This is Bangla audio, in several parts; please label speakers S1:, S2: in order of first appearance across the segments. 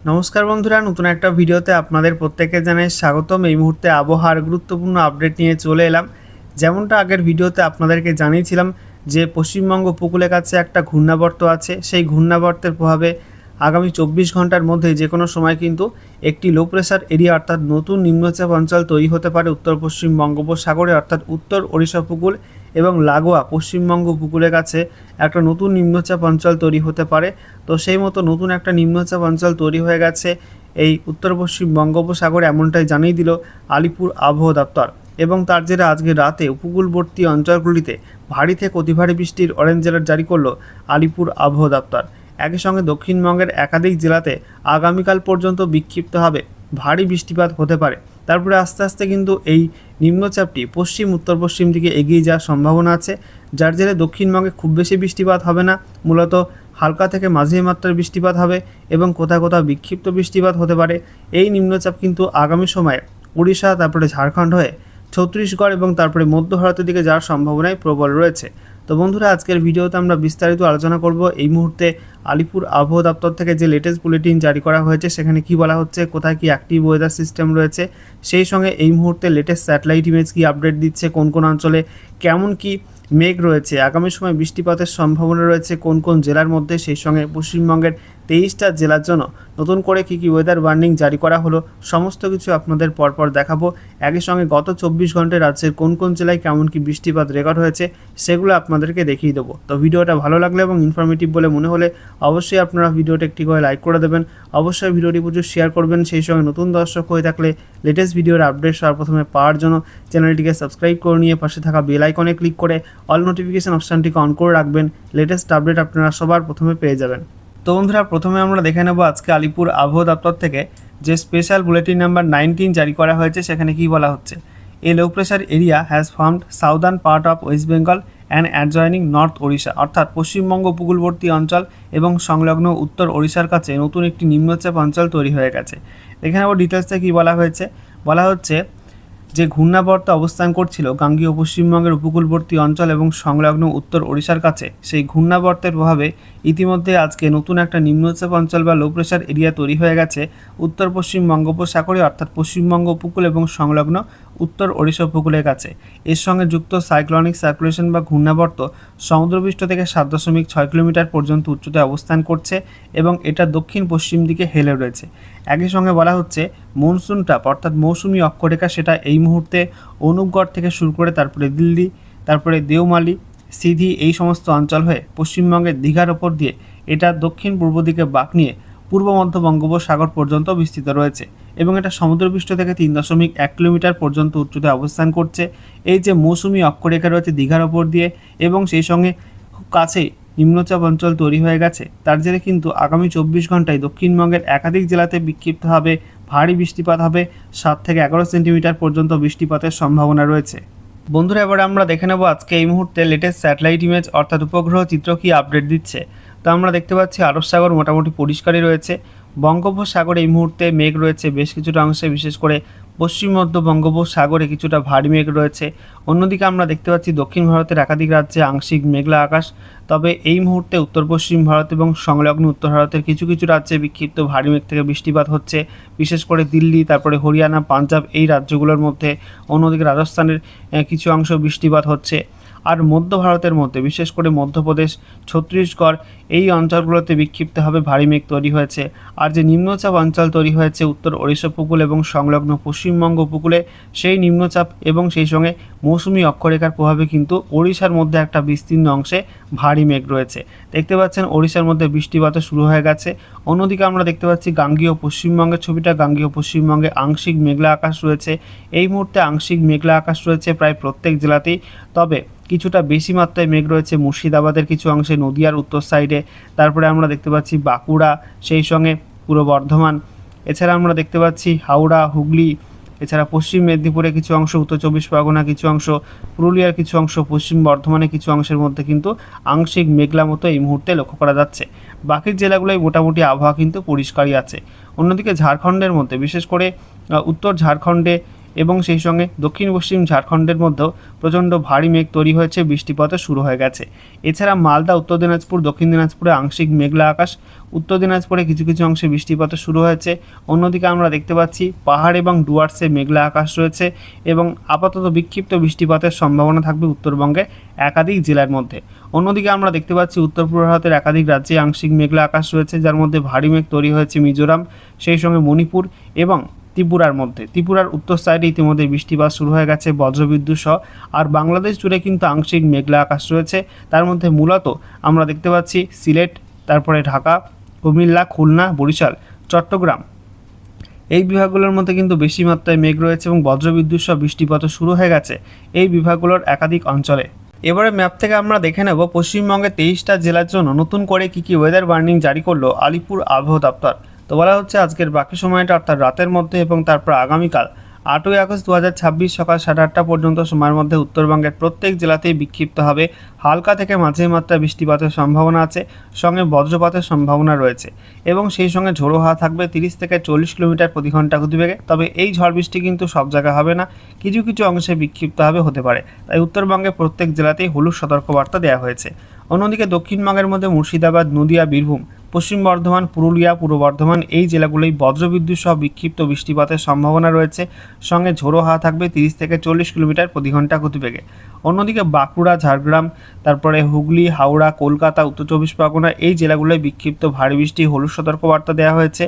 S1: নমস্কার বন্ধুরা, নতুন একটা ভিডিওতে আপনাদের প্রত্যেককে জানাই স্বাগতম। এই মুহূর্তে আবহাওয়ার গুরুত্বপূর্ণ আপডেট নিয়ে চলে এলাম। যেমনটা আগের ভিডিওতে আপনাদেরকে জানিয়েছিলাম যে পশ্চিমবঙ্গ উপকূলের কাছে একটা ঘূর্ণাবর্ত আছে। সেই ঘূর্ণাবর্তের প্রভাবে আগামী 24 ঘন্টার মধ্যে যে কোনো সময় কিন্তু একটি লো প্রেশার এরিয়া অর্থাৎ নতুন নিম্নচাপ অঞ্চল তৈরি হতে পারে উত্তর পশ্চিম বঙ্গোপসাগরে, অর্থাৎ উত্তর ওড়িশা উপকূল এবং লাগোয়া পশ্চিমবঙ্গ উপকূলের কাছে একটা নতুন নিম্নচাপ অঞ্চল তৈরি হতে পারে। তো সেই মতো নতুন একটা নিম্নচাপ অঞ্চল তৈরি হয়ে গেছে এই উত্তর পশ্চিম বঙ্গোপসাগরে, এমনটাই জানিয়ে দিল আলিপুর আবহাওয়া দপ্তর। এবং তার জেরে আজকে রাতে উপকূলবর্তী অঞ্চলগুলিতে ভারী থেকে অতি ভারী বৃষ্টির অরেঞ্জ অ্যালার্ট জারি করলো আলিপুর আবহাওয়া দপ্তর। একই সঙ্গে দক্ষিণবঙ্গের একাধিক জেলাতে আগামীকাল পর্যন্ত বিক্ষিপ্তভাবে ভারী বৃষ্টিপাত হতে পারে। তারপরে আস্তে আস্তে কিন্তু এই নিম্নচাপটি পশ্চিম উত্তর পশ্চিম দিকে এগিয়ে যাওয়ার সম্ভাবনা আছে, যার জেরে দক্ষিণবঙ্গে খুব বেশি বৃষ্টিপাত হবে না, মূলত হালকা থেকে মাঝারি মাত্রার বৃষ্টিপাত হবে এবং কোথাও কোথাও বিক্ষিপ্ত বৃষ্টিপাত হতে পারে। এই নিম্নচাপ কিন্তু আগামী সময়ে উড়িষ্যা, তারপরে ঝাড়খণ্ড হয়ে ছত্তিশগড় এবং তারপরে মধ্য ভারতের দিকে যাওয়ার সম্ভাবনাই প্রবল রয়েছে। তো বন্ধুরা, আজকের ভিডিওতে আমরা বিস্তারিত আলোচনা করব এই মুহূর্তে আলিপুর আবহাওয়া দপ্তর থেকে যে লেটেস্ট বুলেটিন জারি করা হয়েছে সেখানে কি বলা হচ্ছে, কোথায় কি অ্যাক্টিভ ওয়েদার সিস্টেম রয়েছে, সেই সঙ্গে এই মুহূর্তে লেটেস্ট স্যাটেলাইট ইমেজ কি আপডেট দিচ্ছে, কোন কোন অঞ্চলে কেমন কি মেঘ রয়েছে, আগামী সময় বৃষ্টিপাতের সম্ভাবনা রয়েছে কোন কোন জেলার মধ্যে, সেই সঙ্গে পশ্চিমবঙ্গের 23টা জেলার জন্য নতুন করে কী কী ওয়েদার ওয়ার্নিং জারি করা হলো, সমস্ত কিছু আপনাদের পরপর দেখাবো। একই সঙ্গে গত 24 ঘন্টায় রাজ্যের কোন কোন জেলায় কেমন কি বৃষ্টিপাত রেকর্ড হয়েছে সেগুলো আপনাদেরকে দেখিয়ে দেবো। তো ভিডিওটা ভালো লাগলে এবং ইনফরমেটিভ বলে মনে হলে অবশ্যই আপনারা ভিডিওটা একটি করে লাইক করে দেবেন, অবশ্যই ভিডিওটি প্রচুর শেয়ার করবেন। সেই সঙ্গে নতুন দর্শক হয়ে থাকলে লেটেস্ট ভিডিওর আপডেট সবার প্রথমে পাওয়ার জন্য চ্যানেলটিকে সাবস্ক্রাইব করে নিয়ে পাশে থাকা বেল আইকনে ক্লিক করে অল নোটিফিকেশন অপশানটিকে অন করে রাখবেন। লেটেস্ট আপডেট আপনারা সবার প্রথমে পেয়ে যাবেন। তো বন্ধুরা, প্রথমে আমরা দেখে নেব আজকে আলিপুর আবহাওয়া দপ্তর থেকে যে স্পেশাল বুলেটিন নাম্বার 19 জারি করা হয়েছে। সেখানে কি বলা হচ্ছে, a low pressure area has formed southern part of West Bengal and adjoining north Odisha, অর্থাৎ পশ্চিমবঙ্গ উপকূলবর্তী অঞ্চল এবং সংলগ্ন উত্তর ওড়িশার কাছে নতুন একটি নিম্নচাপ অঞ্চল তৈরি হয়ে গেছে। এখানে আবার ডিটেলসে কী বলা হয়েছে, বলা হচ্ছে যে ঘূর্ণাবর্ত অবস্থান করছিল গাঙ্গীয় পশ্চিমবঙ্গের উপকূলবর্তী অঞ্চল এবং সংলগ্ন উত্তর ওড়িশার কাছে, সেই ঘূর্ণাবর্তের প্রভাবে ইতিমধ্যে আজকে নতুন একটা নিম্নচাপ অঞ্চল বা লো প্রেশার এরিয়া তৈরি হয়ে গেছে উত্তর পশ্চিম বঙ্গোপসাগরে, অর্থাৎ পশ্চিমবঙ্গ উপকূল এবং সংলগ্ন উত্তর ওড়িশা উপকূলের কাছে। এর সঙ্গে যুক্ত সাইক্লনিক সার্কুলেশন বা ঘূর্ণাবর্ত সমুদ্রপৃষ্ঠ থেকে 7.6 কিলোমিটার পর্যন্ত উচ্চতায় অবস্থান করছে এবং এটা দক্ষিণ পশ্চিম দিকে হেলে রয়েছে। একই সঙ্গে বলা হচ্ছে মনসুন ট্র্যাপ অর্থাৎ মৌসুমি অক্ষরেখা, সেটা এই মুহূর্তে অনুপগড় থেকে শুরু করে তারপরে দিল্লি, তারপরে দেওমালি, সিধি, এই সমস্ত অঞ্চল হয়ে পশ্চিমবঙ্গের দীঘার ওপর দিয়ে এটা দক্ষিণ পূর্ব দিকে বাঁক নিয়ে পূর্ব মধ্য বঙ্গোপসাগর পর্যন্ত বিস্তৃত রয়েছে এবং এটা সমুদ্রপৃষ্ঠ থেকে 3.1 কিলোমিটার পর্যন্ত উচ্চতায় অবস্থান করছে। এই যে মৌসুমি অক্ষরেখা রয়েছে দীঘার ওপর দিয়ে এবং সেই সঙ্গে খুব কাছেই নিম্নচাপ অঞ্চল তৈরি হয়ে গেছে, তার জেরে কিন্তু আগামী 24 ঘন্টায় দক্ষিণবঙ্গের একাধিক জেলাতে বিক্ষিপ্তভাবে ভারী বৃষ্টিপাত হবে, 7 থেকে 11 সেন্টিমিটার পর্যন্ত বৃষ্টিপাতের সম্ভাবনা রয়েছে। বন্ধুরা, এবার আমরা দেখে নেব আজকে এই মুহূর্তে লেটেস্ট স্যাটেলাইট ইমেজ অর্থাৎ উপগ্রহ চিত্র কী আপডেট দিচ্ছে। তো আমরা দেখতে পাচ্ছি আরব সাগর মোটামুটি পরিষ্কারই রয়েছে। বঙ্গোপসাগরে এই মুহূর্তে মেঘ রয়েছে বেশ কিছুটা অংশে, বিশেষ করে পশ্চিম মধ্য বঙ্গোপসাগরে কিছুটা ভারী মেঘ রয়েছে। অন্যদিকে আমরা দেখতে পাচ্ছি দক্ষিণ ভারতের একাধিক রাজ্যে আংশিক মেঘলা আকাশ, তবে এই মুহূর্তে উত্তর পশ্চিম ভারত এবং সংলগ্ন উত্তর ভারতের কিছু কিছু রাজ্যে বিক্ষিপ্ত ভারী মেঘ থেকে বৃষ্টিপাত হচ্ছে, বিশেষ করে দিল্লি, তারপরে হরিয়ানা, পাঞ্জাব এই রাজ্যগুলোর মধ্যে। অন্যদিকে রাজস্থানের কিছু অংশ বৃষ্টিপাত হচ্ছে। আর মধ্য ভারতের মধ্যে বিশেষ করে মধ্যপ্রদেশ, ছত্তিশগড় এই অঞ্চলগুলোতে বিক্ষিপ্তভাবে ভারী মেঘ তৈরি হয়েছে। আর যে নিম্নচাপ অঞ্চল তৈরি হয়েছে উত্তর ওড়িশা উপকূল এবং সংলগ্ন পশ্চিমবঙ্গ উপকূলে, সেই নিম্নচাপ এবং সেই সঙ্গে মৌসুমি অক্ষরেখার প্রভাবে কিন্তু ওড়িশার মধ্যে একটা বিস্তীর্ণ অংশে ভারী মেঘ রয়েছে। দেখতে পাচ্ছেন ওড়িশার মধ্যে বৃষ্টিপাতও শুরু হয়ে গেছে। অন্যদিকে আমরা দেখতে পাচ্ছি গাঙ্গীয় পশ্চিমবঙ্গের ছবিটা, গাঙ্গীয় পশ্চিমবঙ্গে আংশিক মেঘলা আকাশ রয়েছে। এই মুহূর্তে আংশিক মেঘলা আকাশ রয়েছে প্রায় প্রত্যেক জেলাতেই, তবে কিছুটা বেশি মাত্রায় মেঘ রয়েছে মুর্শিদাবাদের কিছু অংশে, নদিয়ার উত্তর সাইডে, তারপরে আমরা দেখতে পাচ্ছি বাঁকুড়া, সেই সঙ্গে পূর্ব বর্ধমান, এছাড়া আমরা দেখতে পাচ্ছি হাওড়া, হুগলি, এছাড়া পশ্চিম মেদিনীপুরে কিছু অংশ, উত্তর 24 পরগনা কিছু অংশ, পুরুলিয়ার কিছু অংশ, পশ্চিম বর্ধমানের কিছু অংশের মধ্যে কিন্তু আংশিক মেঘলা মতো এই মুহূর্তে লক্ষ্য করা যাচ্ছে। বাকি জেলাগুলোয় মোটামুটি আবহাওয়া কিন্তু পরিষ্কারই আছে। অন্যদিকে ঝাড়খণ্ডের মধ্যে বিশেষ করে উত্তর ঝাড়খণ্ডে এবং সেই সঙ্গে দক্ষিণ পশ্চিম ঝাড়খণ্ডের মধ্যেও প্রচণ্ড ভারী মেঘ তৈরি হয়েছে, বৃষ্টিপাতও শুরু হয়ে গেছে। এছাড়া মালদা, উত্তর দিনাজপুর, দক্ষিণ দিনাজপুরে আংশিক মেঘলা আকাশ, উত্তর দিনাজপুরে কিছু কিছু অংশে বৃষ্টিপাতও শুরু হয়েছে। অন্যদিকে আমরা দেখতে পাচ্ছি পাহাড় এবং ডুয়ার্সে মেঘলা আকাশ রয়েছে এবং আপাতত বিক্ষিপ্ত বৃষ্টিপাতের সম্ভাবনা থাকবে উত্তরবঙ্গের একাধিক জেলার মধ্যে। অন্যদিকে আমরা দেখতে পাচ্ছি উত্তর পূর্ব ভারতের একাধিক রাজ্যে আংশিক মেঘলা আকাশ রয়েছে, যার মধ্যে ভারী মেঘ তৈরি হয়েছে মিজোরাম, সেই সঙ্গে মণিপুর এবং ত্রিপুরার মধ্যে। ত্রিপুরার উত্তর সাইডে ইতিমধ্যে বৃষ্টিপাত শুরু হয়ে গেছে বজ্রবিদ্যুৎ সহ। আর বাংলাদেশ জুড়ে কিন্তু আংশিক মেঘলা আকাশ রয়েছে, তার মধ্যে মূলত আমরা দেখতে পাচ্ছি সিলেট, তারপরে ঢাকা, কুমিল্লা, খুলনা, বরিশাল, চট্টগ্রাম, এই বিভাগগুলোর মধ্যে কিন্তু বেশি মাত্রায় মেঘ রয়েছে এবং বজ্রবিদ্যুৎ সহ বৃষ্টিপাতও শুরু হয়ে গেছে এই বিভাগগুলোর একাধিক অঞ্চলে। এবারে ম্যাপ থেকে আমরা দেখে নেব পশ্চিমবঙ্গের 23টা জেলার জন্য নতুন করে কী ওয়েদার ওয়ার্নিং জারি করলো আলিপুর আবহাওয়া দপ্তর। তো বলা হচ্ছে আজকের বাকি সময়টা অর্থাৎ রাতের মধ্যে এবং তারপর আগামীকাল 8ই আগস্ট 2026 সকাল 8:30 পর্যন্ত সময়ের মধ্যে উত্তরবঙ্গের প্রত্যেক জেলাতেই বিক্ষিপ্তভাবে হালকা থেকে মাঝারি মাত্রায় বৃষ্টিপাতের সম্ভাবনা আছে, সঙ্গে বজ্রপাতের সম্ভাবনা রয়েছে এবং সেই সঙ্গে ঝোড়ো হাওয়া থাকবে 30 থেকে 40 কিলোমিটার প্রতি ঘন্টা গতিবেগে। তবে এই ঝড় বৃষ্টি কিন্তু সব জায়গায় হবে না, কিছু কিছু অংশে বিক্ষিপ্তভাবে হতে পারে, তাই উত্তরবঙ্গের প্রত্যেক জেলাতেই হলুদ সতর্কবার্তা দেওয়া হয়েছে। অন্যদিকে দক্ষিণবঙ্গের মধ্যে মুর্শিদাবাদ, নদিয়া, বীরভূম, পশ্চিম বর্ধমান, পুরুলিয়া, পূর্ব বর্ধমান এই জেলাগুলোই বজ্রবিদ্যুৎ সহ বিক্ষিপ্ত বৃষ্টিপাতের সম্ভাবনা রয়েছে, সঙ্গে ঝোড়ো হাওয়া থাকবে 30 থেকে 40 কিলোমিটার প্রতি ঘন্টা গতিবেগে। অন্যদিকে বাঁকুড়া, ঝাড়গ্রাম, তারপরে হুগলি, হাওড়া, কলকাতা, উত্তর চব্বিশ পরগনা এই জেলাগুলোয় বিক্ষিপ্ত ভারী বৃষ্টি হলুদ সতর্কবার্তা দেওয়া হয়েছে,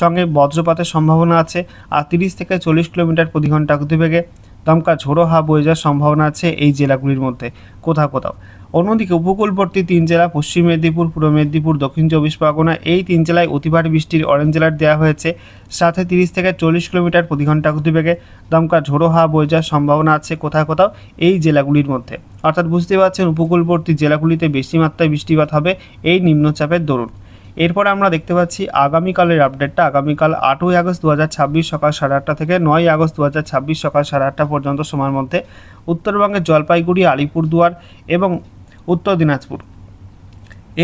S1: সঙ্গে বজ্রপাতের সম্ভাবনা আছে। আর 30 থেকে 40 কিলোমিটার প্রতি ঘন্টা গতিবেগে দমকা ঝোড়ো হাওয়া বয়ে যাওয়ার সম্ভাবনা আছে এই জেলাগুলির মধ্যে কোথাও কোথাও। অন্যদিকে উপকূলবর্তী 3 জেলা পশ্চিম মেদিনীপুর, পূর্ব মেদিনীপুর, দক্ষিণ চব্বিশ পরগনা এই 3 জেলায় অতি ভারী বৃষ্টির অরেঞ্জ অ্যালার্ট দেওয়া হয়েছে, সাথে 30 থেকে 40 কিলোমিটার প্রতি ঘন্টা গতিবেগে দমকা ঝোড়ো হাওয়া বয়ে যাওয়ার সম্ভাবনা আছে কোথাও কোথাও এই জেলাগুলির মধ্যে। অর্থাৎ বুঝতে পারছেন উপকূলবর্তী জেলাগুলিতে বেশি মাত্রায় বৃষ্টিপাত হবে এই নিম্নচাপের দরুন। এরপর আমরা দেখতে পাচ্ছি আগামীকালের আপডেটটা। আগামীকাল 8ই আগস্ট 2026 সকাল 8:30 থেকে 9ই আগস্ট 2026 সকাল 8:30 পর্যন্ত সময়ের মধ্যে উত্তরবঙ্গের জলপাইগুড়ি, আলিপুরদুয়ার এবং উত্তর দিনাজপুর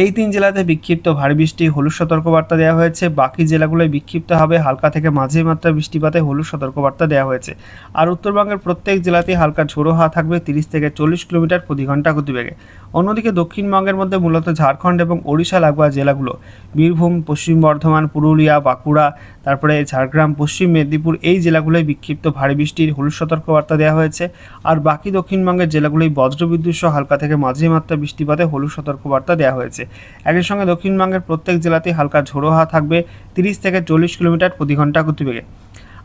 S1: এই 3 জেলাতে বিক্ষিপ্ত ভারী বৃষ্টি হলুদ সতর্কবার্তা দেওয়া হয়েছে। বাকি জেলাগুলোয় বিক্ষিপ্ত হবে হালকা থেকে মাঝারি মাত্রার বৃষ্টিপাতে হলুদ সতর্কবার্তা দেওয়া হয়েছে। আর উত্তরবঙ্গের প্রত্যেক জেলাতেই হালকা ঝোড়ো হাওয়া থাকবে 30 থেকে 40 কিলোমিটার প্রতি ঘন্টা গতিবেগে। অন্যদিকে দক্ষিণবঙ্গের মধ্যে মূলত ঝাড়খণ্ড এবং ওড়িশা লাগোয়া জেলাগুলো বীরভূম, পশ্চিম বর্ধমান, পুরুলিয়া, বাঁকুড়া, তারপরে ঝাড়গ্রাম, পশ্চিম মেদিনীপুর এই জেলাগুলোয় বিক্ষিপ্ত ভারী বৃষ্টির হলুদ সতর্কবার্তা দেওয়া হয়েছে। আর বাকি দক্ষিণবঙ্গের জেলাগুলোই বজ্রবিদ্যুৎ সহ হালকা থেকে মাঝারি মাত্রার বৃষ্টিপাতে হলুদ সতর্কবার্তা দেওয়া হয়েছে। একই সঙ্গে দক্ষিণবঙ্গের প্রত্যেক জেলাতেই হালকা ঝোড়ো হাওয়া থাকবে 30 থেকে 40 কিলোমিটার প্রতি ঘন্টা গতিবেগে।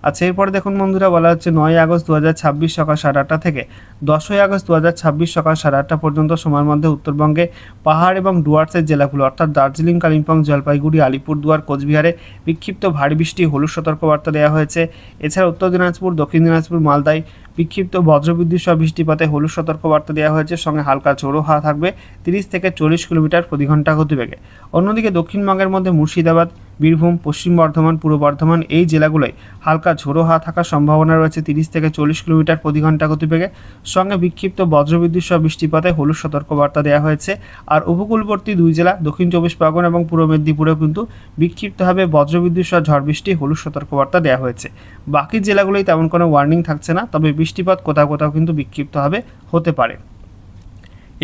S1: আচ্ছা, এরপরে দেখুন বন্ধুরা, বলা হচ্ছে 9ই আগস্ট 2026 সকাল 8:30 থেকে 10ই আগস্ট 2026 সকাল 8:30 পর্যন্ত সময়ের মধ্যে উত্তরবঙ্গে পাহাড় এবং ডুয়ার্সের জেলাগুলো অর্থাৎ দার্জিলিং, কালিম্পং, জলপাইগুড়ি, আলিপুরদুয়ার, কোচবিহারে বিক্ষিপ্ত ভারী বৃষ্টি হলুদ সতর্কবার্তা দেওয়া হয়েছে। এছাড়া উত্তর দিনাজপুর, দক্ষিণ দিনাজপুর, মালদায় বিক্ষিপ্ত বজ্রবিদ্যুৎ সহ বৃষ্টিপাতে হলুদ সতর্কবার্তা দেওয়া হয়েছে, সঙ্গে হালকা ঝোড়ো হাওয়া থাকবে 30 থেকে 40 কিলোমিটার প্রতি ঘন্টা গতিবেগে। অন্যদিকে দক্ষিণবঙ্গের মধ্যে মুর্শিদাবাদ, বীরভূম, পশ্চিম বর্ধমান, পূর্ব বর্ধমান এই জেলাগুলোয় হালকা ঝোড়ো হাওয়া থাকার সম্ভাবনা রয়েছে 30 থেকে 40 কিলোমিটার প্রতি ঘন্টা গতিবেগে, সঙ্গে বিক্ষিপ্ত বজ্রবিদ্যুৎ সহ বৃষ্টিপাতে হলুদ সতর্কবার্তা দেওয়া হয়েছে। আর উপকূলবর্তী 2 জেলা দক্ষিণ চব্বিশ পরগনা এবং পূর্ব মেদিনীপুরেও কিন্তু বিক্ষিপ্তভাবে বজ্রবিদ্যুৎ সহ ঝড় বৃষ্টি হলুদ সতর্কবার্তা দেওয়া হয়েছে। বাকি জেলাগুলোই তেমন কোনো ওয়ার্নিং থাকছে না, তবে বৃষ্টিপাত কোথাও কোথাও কিন্তু বিক্ষিপ্তভাবে হতে পারে।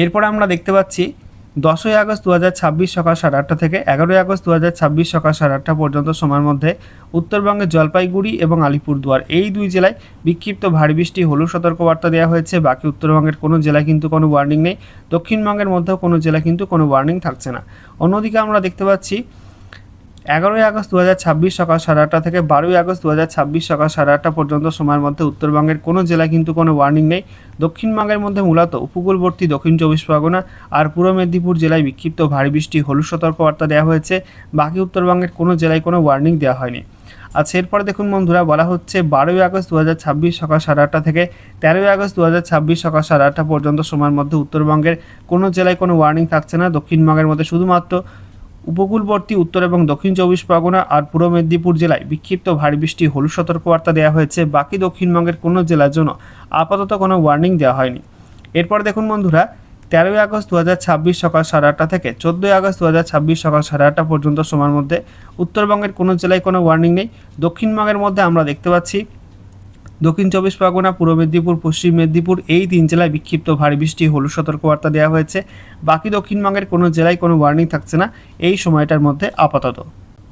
S1: এরপর আমরা দেখতে পাচ্ছি 10ই আগস্ট 2026 সকাল 8:30 থেকে 11ই আগস্ট 2026 সকাল 8:30 পর্যন্ত সময়ের মধ্যে উত্তরবঙ্গের জলপাইগুড়ি এবং আলিপুরদুয়ার এই 2 জেলায় বিক্ষিপ্ত ভারী বৃষ্টি হলুদ সতর্কবার্তা দেওয়া হয়েছে। বাকি উত্তরবঙ্গের কোনো জেলায় কিন্তু কোনো ওয়ার্নিং নেই, দক্ষিণবঙ্গের মধ্যেও কোনো জেলায় কিন্তু কোনো ওয়ার্নিং থাকছে না। অন্যদিকে আমরা দেখতে পাচ্ছি 11ই আগস্ট 2026 সকাল 8:30 থেকে 12ই আগস্ট 2026 সকাল 8:30 পর্যন্ত সময়ের মধ্যে উত্তরবঙ্গের কোনো জেলায় কিন্তু কোনো ওয়ার্নিং নেই। দক্ষিণবঙ্গের মধ্যে মূলত উপকূলবর্তী দক্ষিণ চব্বিশ পরগনা আর পূর্ব মেদিনীপুর জেলায় বিক্ষিপ্ত ভারী বৃষ্টি হলুদ সতর্কবার্তা দেওয়া হয়েছে। বাকি উত্তরবঙ্গের কোনো জেলায় কোনো ওয়ার্নিং দেওয়া হয়নি। আচ্ছা, এরপরে দেখুন বন্ধুরা, বলা হচ্ছে 12ই আগস্ট 2026 সকাল 8:30 থেকে 13ই আগস্ট 2026 সকাল 8:30 পর্যন্ত সময়ের মধ্যে উত্তরবঙ্গের কোনো জেলায় কোনো ওয়ার্নিং থাকছে না। দক্ষিণবঙ্গের মধ্যে শুধুমাত্র উপকূলবর্তী উত্তর এবং দক্ষিণ চব্বিশ পরগনা আর পূর্ব মেদিনীপুর জেলায় বিক্ষিপ্ত ভারী বৃষ্টি হলুদ সতর্কবার্তা দেওয়া হয়েছে। বাকি দক্ষিণবঙ্গের কোনো জেলার জন্য আপাতত কোনো ওয়ার্নিং দেওয়া হয়নি। এরপর দেখুন বন্ধুরা, 13ই আগস্ট 2026 সকাল 8:30 থেকে 14ই আগস্ট 2026 সকাল 8:30 পর্যন্ত সময়ের মধ্যে উত্তরবঙ্গের কোনো জেলায় কোনো ওয়ার্নিং নেই। দক্ষিণবঙ্গের মধ্যে আমরা দেখতে পাচ্ছি দক্ষিণ চব্বিশ পরগনা, পূর্ব মেদিনীপুর, পশ্চিম মেদিনীপুর এই 3 জেলায় বিক্ষিপ্ত ভারী বৃষ্টি হলুদ সতর্কবার্তা দেওয়া হয়েছে। বাকি দক্ষিণবঙ্গের কোনো জেলায় কোনো ওয়ার্নিং থাকছে না এই সময়টার মধ্যে আপাতত।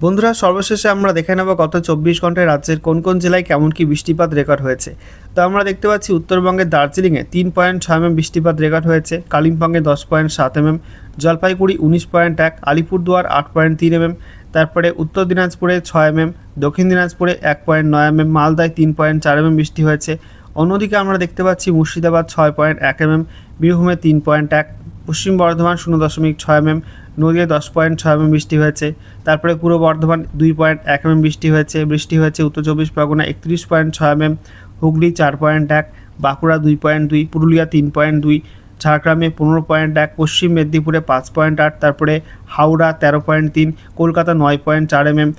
S1: বন্ধুরা, সর্বশেষে আমরা দেখে নেব গত 24 ঘন্টায় রাজ্যের কোন কোন জেলায় কেমন কি বৃষ্টিপাত রেকর্ড হয়েছে। তো আমরা দেখতে পাচ্ছি উত্তরবঙ্গের দার্জিলিংয়ে 3.6 mm বৃষ্টিপাত রেকর্ড হয়েছে, কালিম্পংয়ে 10.7 mm, জলপাইগুড়ি 19.1, আলিপুরদুয়ার 8.3 mm, তারপরে উত্তর দিনাজপুরে 6 mm, দক্ষিণ দিনাজপুরে 1.9 mm, মালদায় 3.4 mm বৃষ্টি হয়েছে। অন্যদিকে আমরা দেখতে পাচ্ছি মুর্শিদাবাদ 6.1 mm, বীরভূমে 3.1, পশ্চিম বর্ধমান 0.6 mm, নদিয়ায় 10.6 mm বৃষ্টি হয়েছে। তারপরে পূর্ব বর্ধমান 2.1 mm বৃষ্টি হয়েছে উত্তর চব্বিশ পরগনা 31.6 mm, হুগলি 4.1, বাঁকুড়া 2.2, পুরুলিয়া 3.2, ঝাড়গ্রামে 15.1, পশ্চিম মেদিনীপুরে 5.8, তারপরে হাওড়া 13.3, কলকাতা 9.4 mm,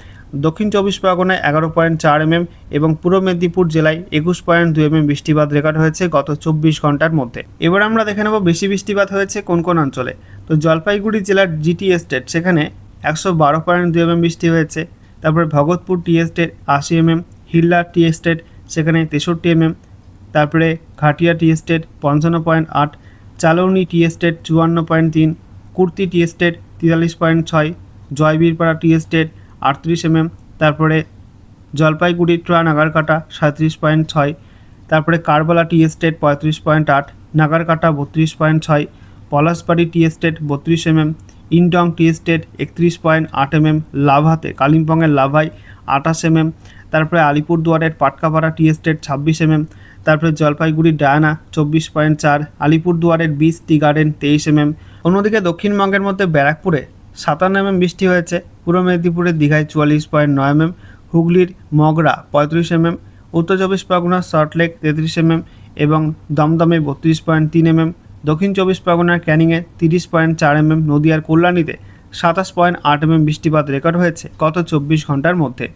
S1: দক্ষিণ চব্বিশ পরগনায় 11.4 mm এবং পূর্ব মেদিনীপুর জেলায় 21.2 mm বৃষ্টিপাত রেকর্ড হয়েছে গত 24 ঘন্টার মধ্যে। এবার আমরা দেখে নেব বেশি বৃষ্টিপাত হয়েছে কোন কোন অঞ্চলে। তো জলপাইগুড়ি জেলার জিটি এস্টেট সেখানে 112.2 mm বৃষ্টি হয়েছে। তারপরে Bhagatpur tea estate 80 mm, Hilla tea estate সেখানে 63 mm, তারপরে Ghatia tea estate 55.8, Chalouni tea estate 54.3, Kurti tea estate 43.6, Jaybirpara tea estate 38 mm, তারপরে জলপাইগুড়ি ট্রা নাগারকাটা 37.6, তারপরে Karbala tea estate 35.8, Nagarkata 32.6, Palashbari tea estate 32 mm, Indong tea estate 31.8 mm, লাভাতে কালিম্পংয়ের লাভায় 28 mm, তারপরে আলিপুরদুয়ারের পাটকাপাড়া টি এস্টেট 26 mm, তারপরে জলপাইগুড়ির ডায়ানা 24.4, আলিপুরদুয়ারের বিচ টি গার্ডেন 23 mm। অন্যদিকে দক্ষিণবঙ্গের মধ্যে ব্যারাকপুরে 57 mm বৃষ্টি হয়েছে, পূর্ব মেদিনীপুরের দীঘায় 44.9 mm, হুগলির মগরা 35 mm, উত্তর চব্বিশ পরগনার সল্টলেক 33 mm এবং দমদমে 32.3 mm, দক্ষিণ চব্বিশ পরগনার ক্যানিংয়ে 30.4 mm, নদিয়ার কল্যাণীতে 27.8 mm বৃষ্টিপাত রেকর্ড হয়েছে গত 24 ঘন্টার মধ্যে।